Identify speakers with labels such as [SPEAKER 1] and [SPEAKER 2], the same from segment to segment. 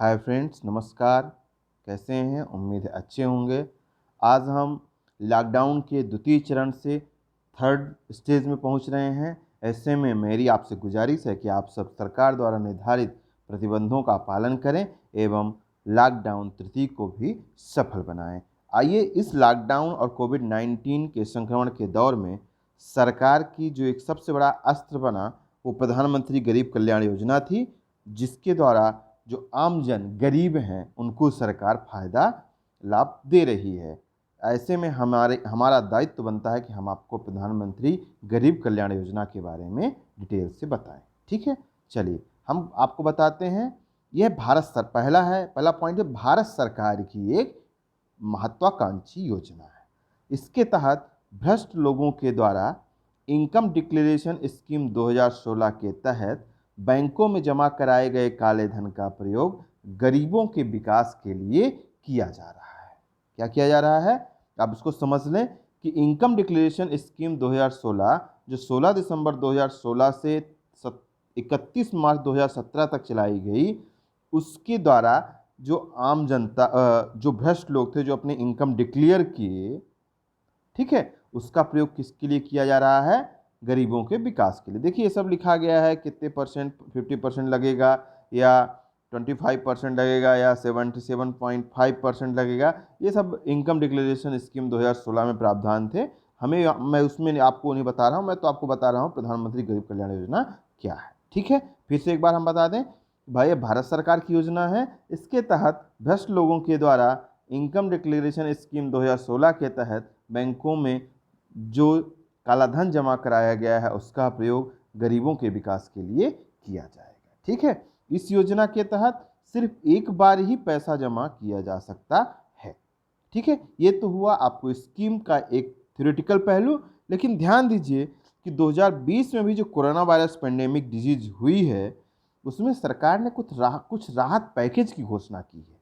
[SPEAKER 1] Hi friends, नमस्कार। कैसे हैं? उम्मीद है अच्छे होंगे। आज हम लॉकडाउन के द्वितीय चरण से थर्ड स्टेज में पहुंच रहे हैं। ऐसे में मेरी आपसे गुजारिश है कि आप सब सरकार द्वारा निर्धारित प्रतिबंधों का पालन करें एवं लॉकडाउन तृतीय को भी सफल बनाएं। आइए, इस लॉकडाउन और कोविड-19 के संक्रमण के दौर में सरकार की जो एक सबसे बड़ा अस्त्र बना वो प्रधानमंत्री गरीब कल्याण योजना थी, जिसके द्वारा जो आमजन गरीब हैं उनको सरकार फ़ायदा लाभ दे रही है। ऐसे में हमारा दायित्व बनता है कि हम आपको प्रधानमंत्री गरीब कल्याण योजना के बारे में डिटेल से बताएं। ठीक है, चलिए हम आपको बताते हैं। यह पहला पॉइंट है, भारत सरकार की एक महत्वाकांक्षी योजना है। इसके तहत भ्रष्ट लोगों के द्वारा इनकम डिक्लेरेशन स्कीम 2016 के तहत बैंकों में जमा कराए गए काले धन का प्रयोग गरीबों के विकास के लिए किया जा रहा है। क्या किया जा रहा है? आप इसको समझ लें कि इनकम डिक्लेरेशन स्कीम 2016 जो 16 दिसंबर 2016 से 31 मार्च 2017 तक चलाई गई, उसके द्वारा जो आम जनता जो भ्रष्ट लोग थे जो अपने इनकम डिक्लेयर किए, ठीक है, उसका प्रयोग किसके लिए किया जा रहा है? गरीबों के विकास के लिए। देखिए, ये सब लिखा गया है, कितने परसेंट, 50% लगेगा या 25% लगेगा या 77.5% लगेगा। ये सब इनकम डिक्लेरेशन स्कीम 2016 में प्रावधान थे। मैं उसमें आपको नहीं बता रहा हूँ, मैं तो आपको बता रहा हूँ प्रधानमंत्री गरीब कल्याण योजना क्या है। ठीक है, फिर से एक बार हम बता दें भाई, ये भारत सरकार की योजना है। इसके तहत भ्रष्ट लोगों के द्वारा इनकम डिक्लेरेशन स्कीम 2016 के तहत बैंकों में जो काला धन जमा कराया गया है उसका प्रयोग गरीबों के विकास के लिए किया जाएगा। ठीक है, इस योजना के तहत सिर्फ एक बार ही पैसा जमा किया जा सकता है। ठीक है, ये तो हुआ आपको स्कीम का एक थ्योरेटिकल पहलू। लेकिन ध्यान दीजिए कि 2020 में भी जो कोरोना वायरस पेंडेमिक डिजीज हुई है, उसमें सरकार ने कुछ राहत पैकेज की घोषणा की है।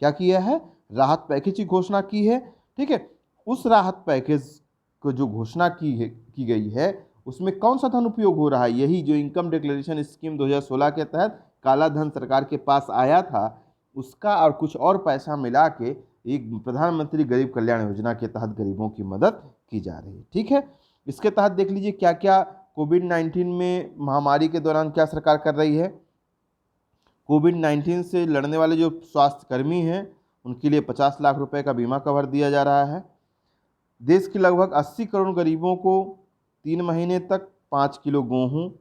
[SPEAKER 1] क्या किया है? राहत पैकेज की घोषणा की है। ठीक है, उस राहत पैकेज को जो घोषणा की गई है, उसमें कौन सा धन उपयोग हो रहा है? यही जो इनकम डिक्लेरेशन स्कीम 2016 के तहत काला धन सरकार के पास आया था, उसका और कुछ और पैसा मिला के एक प्रधानमंत्री गरीब कल्याण योजना के तहत गरीबों की मदद की जा रही है। ठीक है, इसके तहत देख लीजिए क्या क्या कोविड-19 में महामारी के दौरान क्या सरकार कर रही है। कोविड-19 से लड़ने वाले जो स्वास्थ्यकर्मी हैं उनके लिए 50 लाख रुपए का बीमा कवर दिया जा रहा है। देश के लगभग 80 करोड़ गरीबों को 3 महीने तक 5 किलो गेहूँ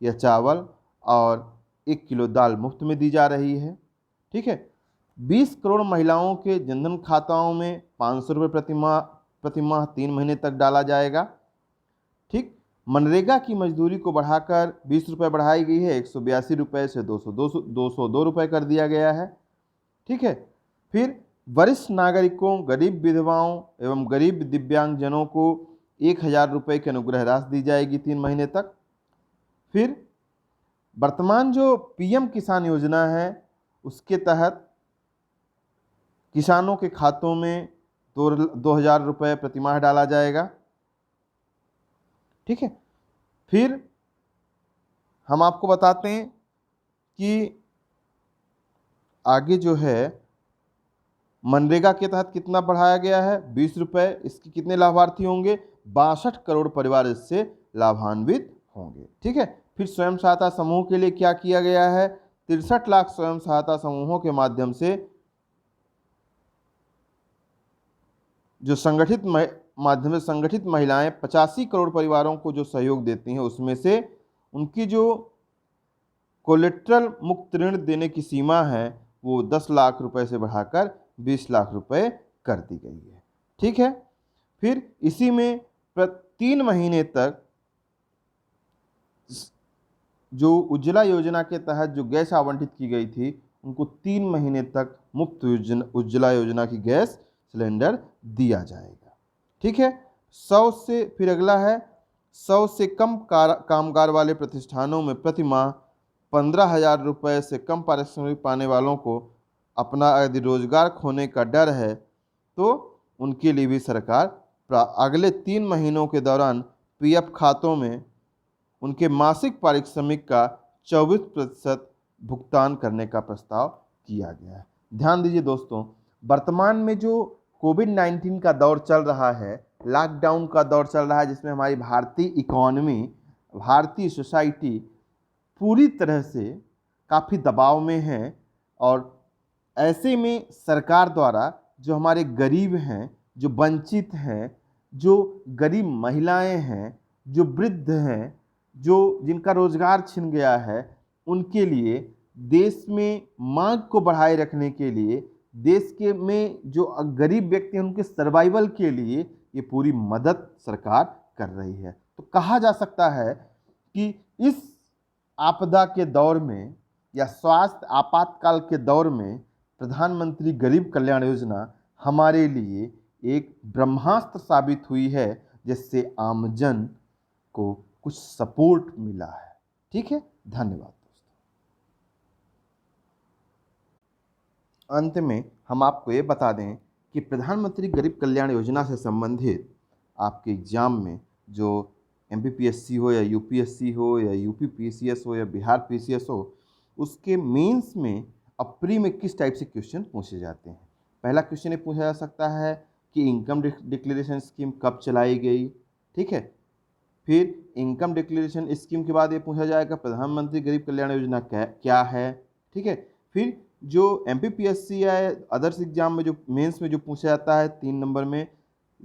[SPEAKER 1] या चावल और 1 किलो दाल मुफ्त में दी जा रही है। ठीक है, 20 करोड़ महिलाओं के जनधन खाताओं में 500 रुपये प्रति माह 3 महीने तक डाला जाएगा। ठीक, मनरेगा की मजदूरी को बढ़ाकर 20 रुपये बढ़ाई गई है, 182 रुपये से 202 रुपये कर दिया गया है। ठीक है, फिर वरिष्ठ नागरिकों, गरीब विधवाओं एवं गरीब दिव्यांगजनों को 1000 रुपये की अनुग्रह राशि दी जाएगी 3 महीने तक। फिर वर्तमान जो पीएम किसान योजना है, उसके तहत किसानों के खातों में 2000 रुपये प्रति माह डाला जाएगा। ठीक है, फिर हम आपको बताते हैं कि आगे जो है मनरेगा के तहत कितना बढ़ाया गया है, 20 रुपये। इसके कितने लाभार्थी होंगे? 62 करोड़ परिवार इससे लाभान्वित होंगे। ठीक है, फिर स्वयं सहायता समूह के लिए क्या किया गया है? 63 लाख स्वयं सहायता समूहों के माध्यम से जो संगठित महिलाएं 85 करोड़ परिवारों को जो सहयोग देती हैं, उसमें से उनकी जो कोलेट्रल मुक्त ऋण देने की सीमा है वो 10 लाख रुपए से बढ़ाकर 20 लाख रुपए कर दी गई है। ठीक है, फिर इसी में 3 महीने तक जो उज्ज्वला योजना के तहत जो गैस आवंटित की गई थी, उनको 3 महीने तक मुफ्त उज्ज्वला योजना की गैस सिलेंडर दिया जाएगा। ठीक है, 100 से फिर अगला है 100 से कम कामगार वाले प्रतिष्ठानों में प्रति माह 15,000 रुपये से कम पारिश्रमिक पाने वालों को अपना यदि रोजगार खोने का डर है तो उनके लिए भी सरकार अगले 3 महीनों के दौरान पीएफ खातों में उनके मासिक पारिश्रमिक का 24% भुगतान करने का प्रस्ताव किया गया है। ध्यान दीजिए दोस्तों, वर्तमान में जो कोविड-19 का दौर चल रहा है, लॉकडाउन का दौर चल रहा है, जिसमें हमारी भारतीय इकोनॉमी, भारतीय सोसाइटी पूरी तरह से काफ़ी दबाव में है। और ऐसे में सरकार द्वारा जो हमारे गरीब हैं, जो वंचित हैं, जो गरीब महिलाएं हैं, जो वृद्ध हैं, जो जिनका रोजगार छिन गया है, उनके लिए देश में मांग को बढ़ाए रखने के लिए, देश के में जो गरीब व्यक्ति हैं उनके सर्वाइवल के लिए ये पूरी मदद सरकार कर रही है। तो कहा जा सकता है कि इस आपदा के दौर में या स्वास्थ्य आपातकाल के दौर में प्रधानमंत्री गरीब कल्याण योजना हमारे लिए एक ब्रह्मास्त्र साबित हुई है, जिससे आमजन को कुछ सपोर्ट मिला है। ठीक है, धन्यवाद दोस्तों। अंत में हम आपको ये बता दें कि प्रधानमंत्री गरीब कल्याण योजना से संबंधित आपके एग्जाम में जो MPPSC हो या UPSC हो या UP PCS हो या बिहार PCS हो, उसके मेंस में अब प्री में किस टाइप से क्वेश्चन पूछे जाते हैं। पहला क्वेश्चन ये पूछा जा सकता है कि इनकम डिक्लेरेशन स्कीम कब चलाई गई। ठीक है, फिर इनकम डिक्लेरेशन स्कीम के बाद ये पूछा जाएगा प्रधानमंत्री गरीब कल्याण योजना क्या है। ठीक है, फिर जो MPPSC या अदर्स एग्जाम में जो मेंस में जो पूछा जाता है 3 नंबर में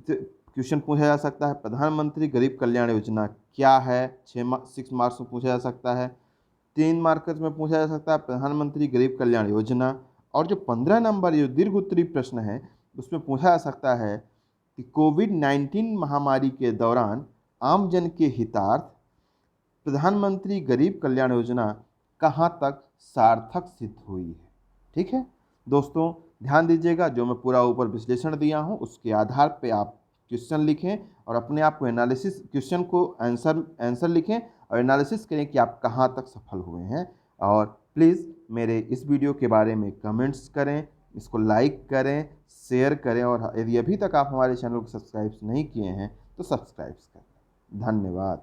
[SPEAKER 1] क्वेश्चन पूछा जा सकता है प्रधानमंत्री गरीब कल्याण योजना क्या है, 6 मार्क्स में पूछा जा सकता है। 3 मार्क्स में पूछा जा सकता है प्रधानमंत्री गरीब कल्याण योजना। और जो 15 नंबर जो दीर्घ उत्तरी प्रश्न है उसमें पूछा जा सकता है कि कोविड-19 महामारी के दौरान आम जन के हितार्थ प्रधानमंत्री गरीब कल्याण योजना कहाँ तक सार्थक सिद्ध हुई है। ठीक है दोस्तों, ध्यान दीजिएगा, जो मैं पूरा ऊपर विश्लेषण दिया हूँ उसके आधार पे आप क्वेश्चन लिखें और अपने आप को एनालिसिस, क्वेश्चन को आंसर लिखें और एनालिसिस करें कि आप कहाँ तक सफल हुए हैं। और प्लीज़ मेरे इस वीडियो के बारे में कमेंट्स करें, इसको लाइक करें, शेयर करें और यदि अभी तक आप हमारे चैनल को सब्सक्राइब नहीं किए हैं तो सब्सक्राइब करें। धन्यवाद।